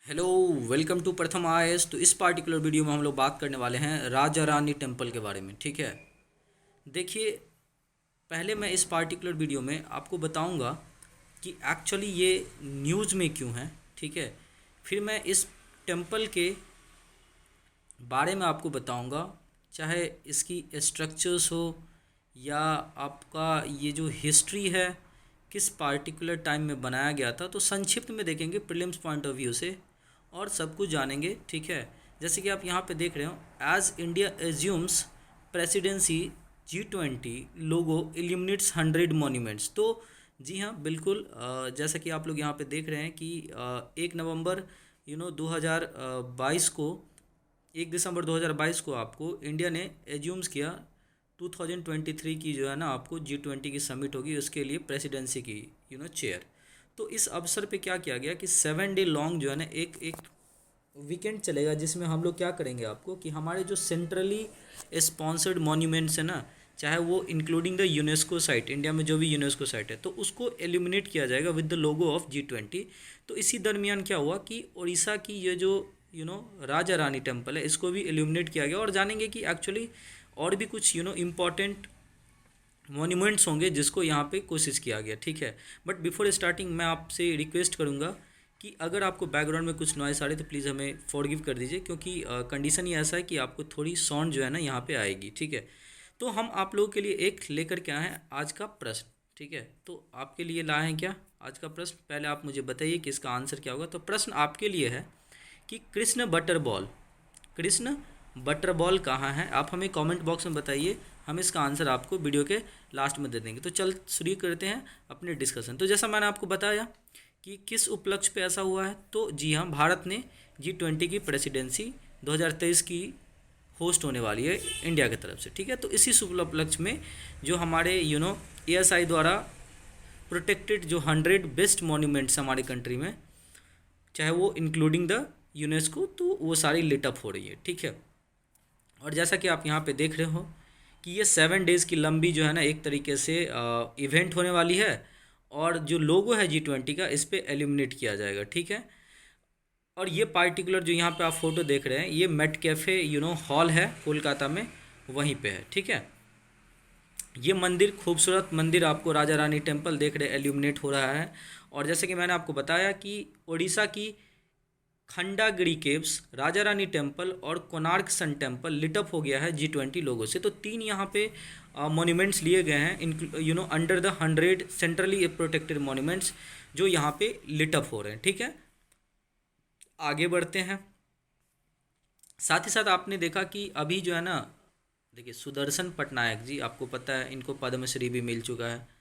Hello. Welcome to प्रथम IAS. तो इस पार्टिकुलर वीडियो में हम लोग बात करने वाले हैं राजा रानी टेम्पल के बारे में। ठीक है, देखिए, पहले मैं इस पार्टिकुलर वीडियो में आपको बताऊंगा कि एक्चुअली ये न्यूज़ में क्यों है। ठीक है, फिर मैं इस टेम्पल के बारे में आपको बताऊंगा, चाहे इसकी स्ट्रक्चर्स हो या आपका ये जो हिस्ट्री है किस पार्टिकुलर टाइम में बनाया गया था। तो संक्षिप्त में देखेंगे प्रीलिम्स पॉइंट ऑफ व्यू से और सब कुछ जानेंगे। ठीक है, जैसे कि आप यहाँ पे देख रहे हो, as India assumes presidency G20 logo illuminates 100 monuments. तो जी हाँ, बिल्कुल, जैसा कि आप लोग यहाँ पे देख रहे हैं कि 1 नवंबर 2022 को 1 दिसंबर 2022 को आपको इंडिया ने एज्यूम्स किया 2023 की जो है ना आपको G20 की समिट होगी, उसके लिए प्रेसिडेंसी की चेयर। तो इस अवसर पे क्या किया गया कि 7 डे लॉन्ग जो है ना एक एक वीकेंड चलेगा, जिसमें हम लोग क्या करेंगे आपको कि हमारे जो सेंट्रली स्पॉन्सर्ड मॉन्यूमेंट्स है ना, चाहे वो including the UNESCO site, India में जो भी यूनेस्को साइट है, तो उसको एल्यूमिनेट किया जाएगा with the logo of G20। तो इसी दरमियान क्या हुआ कि उड़ीसा की ये जो राजा रानी टेम्पल है, इसको भी एल्यूमिनेट किया गया। और जानेंगे कि एक्चुअली और भी कुछ इम्पॉर्टेंट मॉन्यूमेंट्स होंगे जिसको यहाँ पे कोशिश किया गया। ठीक है, बट बिफोर स्टार्टिंग मैं आपसे रिक्वेस्ट करूँगा कि अगर आपको बैकग्राउंड में कुछ नॉइस आ रही है तो प्लीज़ हमें फॉरगिव कर दीजिए, क्योंकि कंडीशन ही ऐसा है कि आपको थोड़ी साउंड जो है ना यहाँ पे आएगी। ठीक है, तो हम आप लोगों के लिए एक लेकर के आए हैं आज का प्रश्न। ठीक है, तो आपके लिए लाए हैं क्या आज का प्रश्न, पहले आप मुझे बताइए कि इसका आंसर क्या होगा। तो प्रश्न आपके लिए है कि कृष्ण बटर बॉल कहाँ है। आप हमें कमेंट बॉक्स में बताइए, हम इसका आंसर आपको वीडियो के लास्ट में दे देंगे। तो चल शुरू करते हैं अपने डिस्कशन। तो जैसा मैंने आपको बताया कि किस उपलक्ष्य पे ऐसा हुआ है, तो जी हाँ, भारत ने G20 की प्रेसिडेंसी 2023 की होस्ट होने वाली है इंडिया की तरफ से। ठीक है, तो इसी शुभ उपलक्ष्य में जो हमारे ASI द्वारा प्रोटेक्टेड जो 100 बेस्ट मॉन्यूमेंट्स हमारे कंट्री में, चाहे वो इंक्लूडिंग द यूनेस्को, तो वो सारी लिटअप हो रही है। ठीक है, और जैसा कि आप यहाँ पे देख रहे हो कि ये 7 डेज़ की लंबी जो है ना एक तरीके से इवेंट होने वाली है, और जो लोगो है G20 का, इस पे एल्यूमिनेट किया जाएगा। ठीक है, और ये पार्टिकुलर जो यहाँ पे आप फोटो देख रहे हैं, ये मेट कैफ़े हॉल है कोलकाता में, वहीं पे है। ठीक है, ये मंदिर, खूबसूरत मंदिर आपको राजा रानी टेम्पल देख रहे एल्यूमिनेट हो रहा है। और जैसे कि मैंने आपको बताया कि उड़ीसा की खंडागिरी केव्स, राजा रानी टेम्पल और कोणार्क सन टेम्पल लिटअप हो गया है G20 लोगों से। तो तीन यहाँ पे मॉन्यूमेंट्स लिए गए हैं under the 100 centrally protected monuments, जो यहाँ पे लिटअप हो रहे हैं। ठीक है, आगे बढ़ते हैं। साथ ही साथ आपने देखा कि अभी जो है ना, देखिए, सुदर्शन पटनायक जी, आपको पता है इनको पद्मश्री भी मिल चुका है।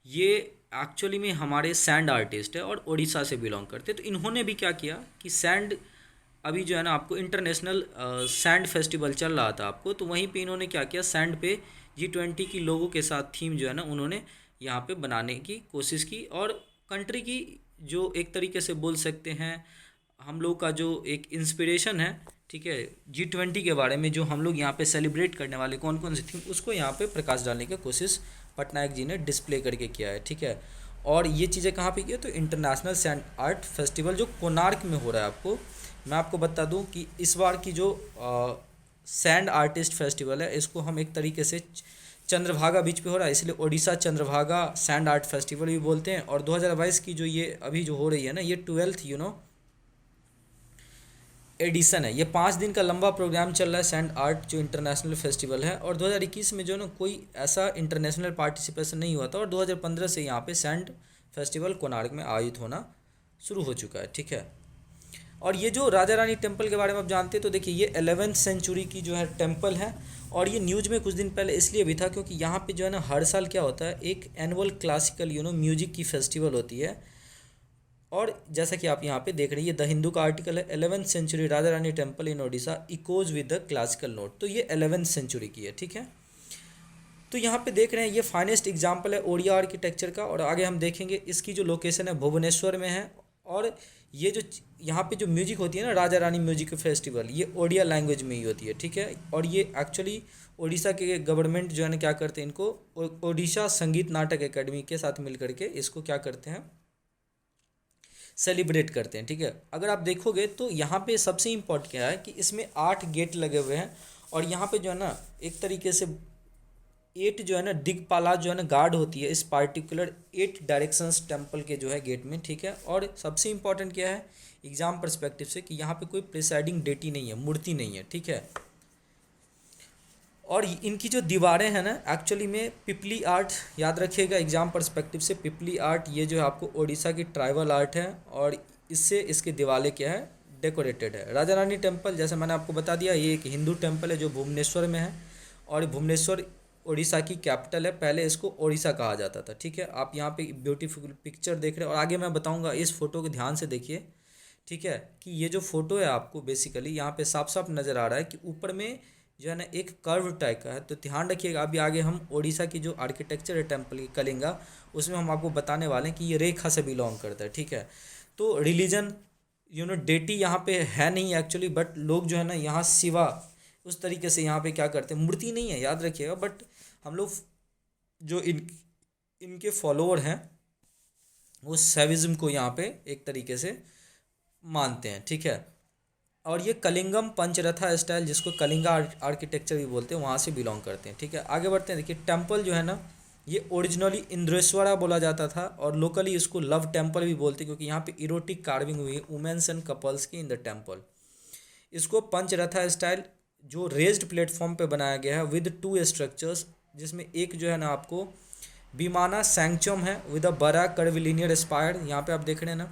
ये एक्चुअली में हमारे सैंड आर्टिस्ट है और उड़ीसा से बिलोंग करते हैं। तो इन्होंने भी क्या किया कि सैंड, अभी जो है ना आपको इंटरनेशनल सैंड फेस्टिवल चल रहा था आपको, तो वहीं पे इन्होंने क्या किया, सैंड पे G20 की लोगों के साथ थीम जो है ना उन्होंने यहाँ पे बनाने की कोशिश की। और कंट्री की जो एक तरीके से बोल सकते हैं हम लोग का जो एक इंस्पिरेशन है, ठीक है, G20 के बारे में जो हम लोग यहाँ पे सेलिब्रेट करने वाले कौन कौन सी थीम, उसको यहाँ पे प्रकाश डालने की कोशिश पटनायक जी ने डिस्प्ले करके किया है। ठीक है, और ये चीज़ें कहाँ पे की है, तो इंटरनेशनल सैंड आर्ट फेस्टिवल जो कोणार्क में हो रहा है। आपको मैं आपको बता दूं कि इस बार की जो सैंड आर्टिस्ट फेस्टिवल है, इसको हम एक तरीके से चंद्रभागा बीच पे हो रहा है, इसलिए Odisha Chandrabhaga sand art festival भी बोलते हैं। और 2022 की जो ये अभी जो हो रही है ना, ये 12th एडिशन है। ये 5 दिन का लंबा प्रोग्राम चल रहा है सैंड आर्ट जो इंटरनेशनल फेस्टिवल है। और 2021 में जो है ना कोई ऐसा इंटरनेशनल पार्टिसिपेशन नहीं हुआ था, और 2015 से यहाँ पे सैंड फेस्टिवल कोणार्क में आयोजित होना शुरू हो चुका है। ठीक है, और ये जो राजा रानी टेम्पल के बारे में आप जानते हैं, तो देखिए ये 11th सेंचुरी की जो है टेम्पल है। और ये न्यूज़ में कुछ दिन पहले इसलिए भी था क्योंकि यहाँ पे जो है ना हर साल क्या होता है, एक एनुअल क्लासिकल म्यूजिक की फेस्टिवल होती है। और जैसा कि आप यहाँ पे देख रहे हैं, ये द हिंदू का आर्टिकल है, 11th century Raja Rani temple in Odisha echoes with the classical note. तो ये 11th सेंचुरी की है। ठीक है, तो यहाँ पे देख रहे हैं ये फाइनेस्ट एग्जाम्पल है ओडिया आर्किटेक्चर का। और आगे हम देखेंगे इसकी जो लोकेशन है भुवनेश्वर में है। और ये जो यहाँ पे जो म्यूजिक होती है ना, राजा रानी म्यूजिक फेस्टिवल, ये ओडिया लैंग्वेज में ही होती है। ठीक है, और ये एक्चुअली उड़ीसा के गवर्नमेंट जो है ना क्या करते हैं, इनको ओडिशा संगीत नाटक एकेडमी के साथ मिल करके इसको क्या करते हैं, सेलिब्रेट करते हैं। ठीक है, अगर आप देखोगे तो यहाँ पे सबसे इम्पोर्टेंट क्या है कि इसमें 8 गेट लगे हुए हैं और यहाँ पे जो है ना एक तरीके से 8 जो है ना दिक्पाला जो है ना गार्ड होती है इस पार्टिकुलर 8 डायरेक्शंस टेम्पल के जो है गेट में। ठीक है, और सबसे इम्पोर्टेंट क्या है एग्जाम पर्सपेक्टिव से कि यहाँ पे कोई प्रिसाइडिंग डेटी नहीं है, मूर्ति नहीं है। ठीक है, और इनकी जो दीवारें हैं ना एक्चुअली में पिपली आर्ट, याद रखिएगा एग्जाम पर्सपेक्टिव से पिपली आर्ट ये जो है आपको उड़ीसा की ट्राइबल आर्ट है और इससे इसकी दीवारें क्या है डेकोरेटेड है। राजा रानी टेम्पल जैसे मैंने आपको बता दिया ये एक हिंदू टेम्पल है जो भुवनेश्वर में है और भुवनेश्वर उड़ीसा की कैपिटल है, पहले इसको उड़ीसा कहा जाता था। ठीक है, आप यहाँ पे ब्यूटीफुल पिक्चर देख रहे हैं और आगे मैं बताऊँगा, इस फोटो को ध्यान से देखिए। ठीक है, कि ये जो फोटो है आपको बेसिकली यहाँ पे साफ साफ नज़र आ रहा है कि ऊपर में जो है ना एक कर्व टाइप का है। तो ध्यान रखिएगा, अभी आगे हम उड़ीसा की जो आर्किटेक्चर है टेम्पल की कलिंगा उसमें हम आपको बताने वाले हैं कि ये रेखा से बिलोंग करता है। ठीक है, तो रिलीजन डेटी यहाँ पे है नहीं एक्चुअली, बट लोग जो है ना यहाँ शिवा उस तरीके से यहाँ पे क्या करते हैं, मूर्ति नहीं है याद रखिएगा, बट हम लोग जो इनके फॉलोअर हैं वो सैविज्म को यहाँ पे एक तरीके से मानते हैं। ठीक है, और ये कलिंगम पंचरथा स्टाइल जिसको कलिंगा आर्किटेक्चर भी बोलते हैं वहाँ से बिलोंग करते हैं। ठीक है, आगे बढ़ते हैं। देखिए टेम्पल जो है ना ये ओरिजिनली इंद्रेश्वरा बोला जाता था और लोकली इसको लव टेम्पल भी बोलते हैं क्योंकि यहाँ पे इरोटिक कार्विंग हुई है वुमेन्स एंड कपल्स की इन द टेम्पल। इसको पंचरथा स्टाइल जो रेज्ड प्लेटफॉर्म पे बनाया गया है विद 2 स्ट्रक्चर्स, जिसमें एक जो है ना आपको विमाना सैंक्चम है विद अ बड़ा कर्विलिनियर स्पायर, यहाँ पे आप देख रहे हैं ना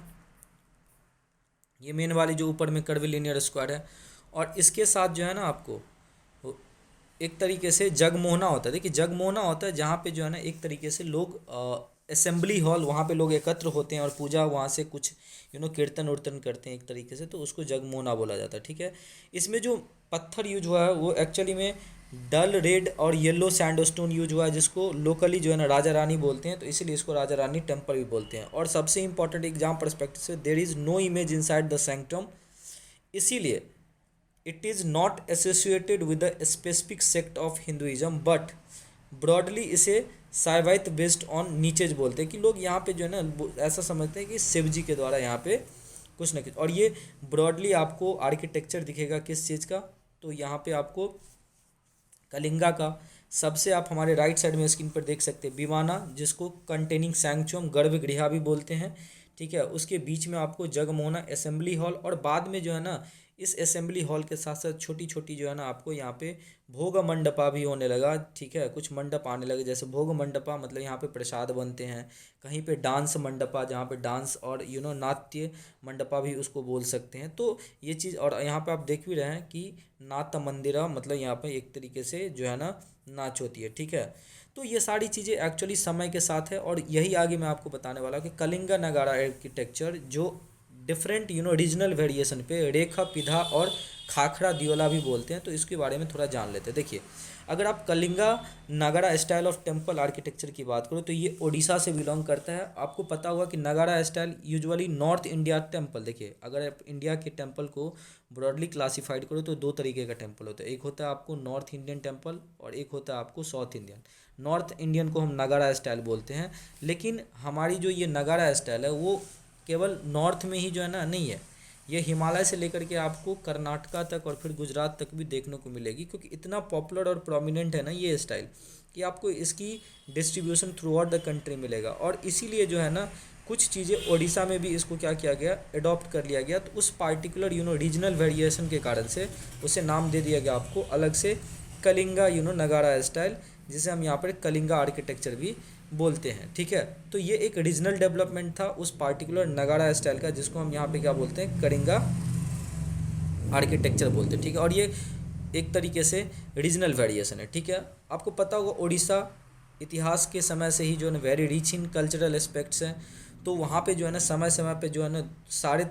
ये मेन वाली जो ऊपर में कर्विलिनियर स्क्वायर है, और इसके साथ जो है ना आपको एक तरीके से जगमोहना होता है। देखिए जगमोहना होता है जहाँ पे जो है ना एक तरीके से लोग असेंबली हॉल, वहाँ पे लोग एकत्र होते हैं और पूजा वहाँ से कुछ कीर्तन उर्तन करते हैं एक तरीके से, तो उसको जगमोहना बोला जाता है। ठीक है, इसमें जो पत्थर यूज हुआ है वो एक्चुअली में डल रेड और येलो सैंडस्टोन यूज हुआ है जिसको लोकली जो है ना राजा रानी बोलते हैं, तो इसीलिए इसको राजा रानी टेम्पल भी बोलते हैं। और सबसे इंपॉर्टेंट एग्जाम पर्सपेक्टिव से there is no image inside the sanctum, इसीलिए it is not associated with the specific sect of Hinduism but broadly इसे साइवाइत बेस्ड ऑन नीचेज बोलते हैं कि लोग यहाँ पे जो है ना ऐसा समझते हैं कि शिव जी के द्वारा यहाँ पे कुछ न कुछ। और ये ब्रॉडली आपको आर्किटेक्चर दिखेगा किस चीज़ का, तो यहाँ पे आपको कलिंगा का सबसे आप हमारे राइट साइड में स्क्रीन पर देख सकते हैं विमाना जिसको कंटेनिंग सैंक्चुअम गर्भगृह भी बोलते हैं। ठीक है, उसके बीच में आपको जगमोहना असेंबली हॉल और बाद में जो है ना इस असेंबली हॉल के साथ साथ छोटी छोटी जो है ना आपको यहाँ पे भोग मंडपा भी होने लगा। ठीक है, कुछ मंडप आने लगे जैसे भोग मंडपा मतलब यहाँ पे प्रसाद बनते हैं, कहीं पे डांस मंडपा जहाँ पे डांस और नाट्य मंडपा भी उसको बोल सकते हैं। तो ये चीज़, और यहाँ पे आप देख भी रहे हैं कि नाट्य मंदिरा मतलब यहाँ पे एक तरीके से जो है ना नाच होती है। ठीक है, तो ये सारी चीज़ें एक्चुअली समय के साथ है और यही आगे मैं आपको बताने वाला हूँ कि कलिंगा नगाड़ा आर्किटेक्चर जो डिफरेंट रीजनल वेरिएशन पे रेखा पिधा और खाखरा दियोला भी बोलते हैं, तो इसके बारे में थोड़ा जान लेते हैं। देखिए अगर आप कलिंगा नगाड़ा स्टाइल ऑफ टेम्पल आर्किटेक्चर की बात करो तो ये ओडिशा से बिलोंग करता है। आपको पता होगा कि नगाड़ा style usually north India temple, देखिए अगर आप इंडिया के टेम्पल को ब्रॉडली क्लासीफाइड करो तो 2 तरीके का टेम्पल होता है, एक होता है आपको नॉर्थ इंडियन टेम्पल और एक होता है आपको साउथ इंडियन। नॉर्थ इंडियन को हम नगाड़ा स्टाइल बोलते हैं, लेकिन हमारी जो ये नगाड़ा स्टाइल है वो केवल नॉर्थ में ही जो है ना नहीं है, ये हिमालय से लेकर के आपको कर्नाटका तक और फिर गुजरात तक भी देखने को मिलेगी क्योंकि इतना पॉपुलर और प्रोमिनेंट है ना ये स्टाइल कि आपको इसकी distribution through out the country मिलेगा। और इसीलिए जो है ना कुछ चीज़ें ओडिशा में भी इसको क्या किया गया, अडॉप्ट कर लिया गया, तो उस पार्टिकुलर रीजनल वेरिएशन के कारण से उसे नाम दे दिया गया आपको अलग से कलिंगा नगाड़ा स्टाइल, जिसे हम यहाँ पर कलिंगा आर्किटेक्चर भी बोलते हैं। ठीक है, तो ये एक रीजनल डेवलपमेंट था उस पार्टिकुलर नगाड़ा स्टाइल का जिसको हम यहाँ पे क्या बोलते हैं कलिंगा आर्किटेक्चर बोलते हैं। ठीक है, और ये एक तरीके से रीजनल वेरिएशन है। ठीक है, आपको पता होगा उड़ीसा इतिहास के समय से ही जो है very rich in cultural aspects हैं, तो वहाँ पे जो है ना समय समय पे जो है ना सारे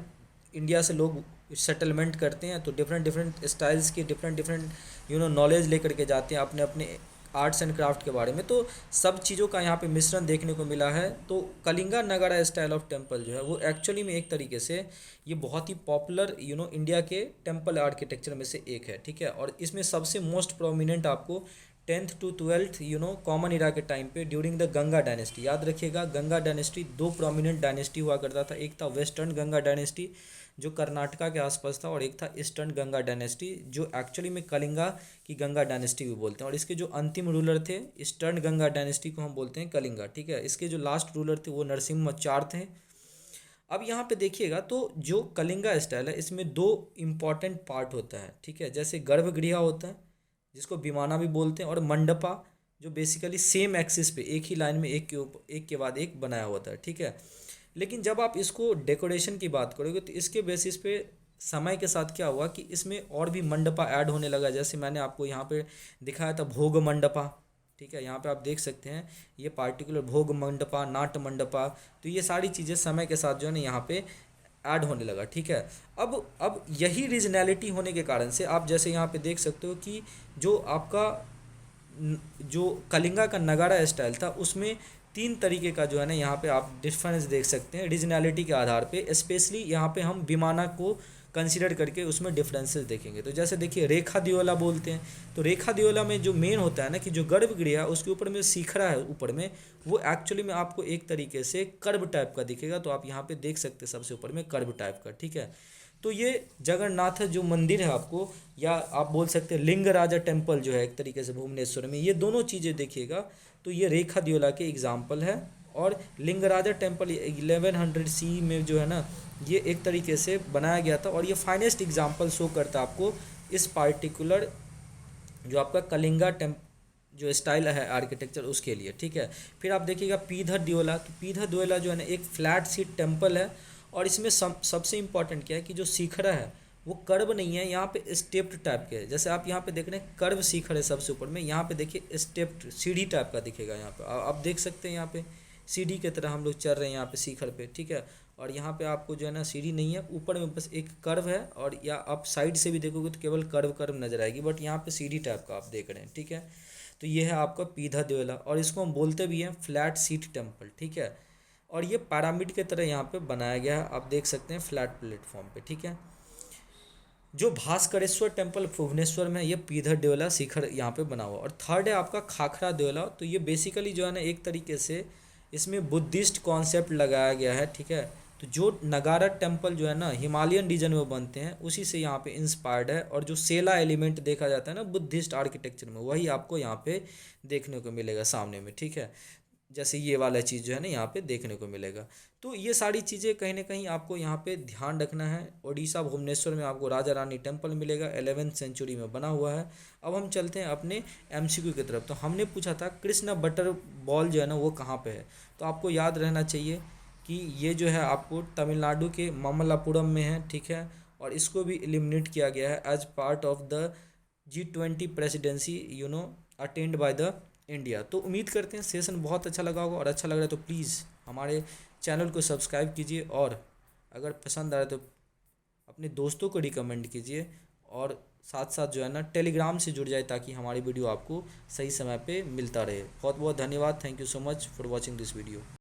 इंडिया से लोग सेटलमेंट करते हैं, तो डिफरेंट स्टाइल्स की डिफरेंट नॉलेज लेकर के जाते हैं अपने अपने आर्ट्स एंड क्राफ्ट के बारे में, तो सब चीज़ों का यहाँ पे मिश्रण देखने को मिला है। तो कलिंगा नगाड़ा स्टाइल ऑफ टेम्पल जो है वो एक्चुअली में एक तरीके से ये बहुत ही पॉपुलर इंडिया के टेम्पल आर्किटेक्चर में से एक है। ठीक है, और इसमें सबसे मोस्ट प्रोमिनेंट आपको 10th to 12th कॉमन इरा के टाइम पे ड्यूरिंग द गंगा डायनेस्टी। याद रखिएगा गंगा डायनेस्टी दो प्रोमिनेंट डायनेस्टी हुआ करता था, एक था वेस्टर्न गंगा डायनेस्टी जो कर्नाटका के आसपास था, और एक था ईस्टर्न गंगा डायनेस्टी जो एक्चुअली में कलिंगा की गंगा डायनेस्टी भी बोलते हैं। और इसके जो अंतिम रूलर थे ईस्टर्न गंगा डायनेस्टी को हम बोलते हैं कलिंगा, ठीक है। इसके जो लास्ट रूलर थे वो नरसिम्हाचार्य थे। अब यहाँ पे देखिएगा तो जो कलिंगा स्टाइल है इसमें दो इम्पॉर्टेंट पार्ट होता है, ठीक है। जैसे गर्भगृह होता है जिसको विमाना भी बोलते हैं, और मंडपा जो बेसिकली सेम एक्सिस पे एक ही लाइन में एक के बाद एक बनाया होता है, ठीक है। लेकिन जब आप इसको डेकोरेशन की बात करोगे तो इसके बेसिस पे समय के साथ क्या हुआ कि इसमें और भी मंडपा ऐड होने लगा। जैसे मैंने आपको यहाँ पे दिखाया था भोग मंडपा, ठीक है। यहाँ पे आप देख सकते हैं ये पार्टिकुलर भोग मंडपा, नाट मंडपा, तो ये सारी चीज़ें समय के साथ जो है ना यहाँ पे ऐड होने लगा, ठीक है। अब यही रीजनैलिटी होने के कारण से आप जैसे यहाँ पे देख सकते हो कि जो आपका जो कलिंगा का नगारा स्टाइल था उसमें तीन तरीके का जो है ना यहाँ पे आप डिफरेंस देख सकते हैं रीजनैलिटी के आधार पे। स्पेशली यहाँ पे हम विमाना को कंसीडर करके उसमें डिफरेंसेस देखेंगे। तो जैसे देखिए रेखा दियोला बोलते हैं, तो रेखा दियोला में जो मेन होता है ना कि जो गर्भगृह है उसके ऊपर में शिखरा है ऊपर में, वो एक्चुअली में आपको एक तरीके से कर्व टाइप का दिखेगा। तो आप यहाँ पे देख सकते हैं सबसे ऊपर में कर्व टाइप का, ठीक है। तो ये जगन्नाथ जो मंदिर है आपको, या आप बोल सकते हैं लिंगराजा टेम्पल जो है एक तरीके से भुवनेश्वर में, ये दोनों चीज़ें देखिएगा तो ये रेखा दियोला के एग्जाम्पल है। और लिंगराजा टेम्पल 1100 सी में जो है ना ये एक तरीके से बनाया गया था, और ये फाइनेस्ट एग्जाम्पल शो करता है आपको इस पार्टिकुलर जो आपका कलिंगा जो स्टाइल है आर्किटेक्चर उसके लिए, ठीक है। फिर आप देखिएगा पीधर दियोला, तो पीधर दियोला जो है ना एक फ्लैट सीट टेम्पल है, और इसमें सबसे इम्पॉर्टेंट क्या है कि जो शिखर है वो कर्व नहीं है, यहाँ पे स्टेप्ड टाइप के है। जैसे आप यहाँ पे देख रहे हैं कर्व शिखर है सबसे ऊपर में, यहाँ पे देखिए स्टेप्ड सीढ़ी टाइप का दिखेगा। यहाँ पे आप देख सकते हैं यहाँ पे सीढ़ी की तरह हम लोग चल रहे हैं यहाँ पे शिखर पे, ठीक है। और यहाँ पे आपको जो है ना सीढ़ी नहीं है, ऊपर में बस एक कर्व है, और या आप साइड से भी देखोगे तो केवल कर्व नजर आएगी, बट यहाँ पे सीढ़ी टाइप का आप देख रहे हैं, ठीक है। तो ये है आपका पीधा दियोला, और इसको हम बोलते भी हैं फ्लैट सीट टेम्पल, ठीक है। और ये पिरामिड के तरह यहाँ पे बनाया गया है, आप देख सकते हैं फ्लैट प्लेटफॉर्म पे, ठीक है। जो भास्करेश्वर टेम्पल भुवनेश्वर में, ये पीधर दियोला शिखर यहाँ पे बना हुआ। और थर्ड है आपका खाखरा दियोला, तो ये बेसिकली जो है ना एक तरीके से इसमें बुद्धिस्ट कॉन्सेप्ट लगाया गया है, ठीक है। तो जो नगारा टेम्पल जो है ना हिमालयन रीजन में बनते हैं उसी से यहाँ पे इंस्पायर्ड है, और जो सेला एलिमेंट देखा जाता है ना बुद्धिस्ट आर्किटेक्चर में वही आपको यहाँ पे देखने को मिलेगा सामने में, ठीक है। जैसे ये वाला चीज़ जो है ना यहाँ पे देखने को मिलेगा। तो ये सारी चीज़ें कहीं ना कहीं आपको यहाँ पे ध्यान रखना है। उड़ीसा भुवनेश्वर में आपको राजा रानी टेम्पल मिलेगा, 11th सेंचुरी में बना हुआ है। अब हम चलते हैं अपने MCQ की तरफ। तो हमने पूछा था कृष्ण बटर बॉल जो है ना वो कहाँ पे है, तो आपको याद रहना चाहिए कि ये जो है आपको तमिलनाडु के ममल्लापुरम में है, ठीक है। और इसको भी एलिमिनेट किया गया है as part of the G20 presidency attend by the India. तो उम्मीद करते हैं सेशन बहुत अच्छा लगा होगा, और अच्छा लग रहा है तो प्लीज़ हमारे चैनल को सब्सक्राइब कीजिए, और अगर पसंद आ रहा है तो अपने दोस्तों को रिकमेंड कीजिए, और साथ साथ जो है ना टेलीग्राम से जुड़ जाए ताकि हमारी वीडियो आपको सही समय पे मिलता रहे। बहुत बहुत धन्यवाद, thank you so much for watching this video.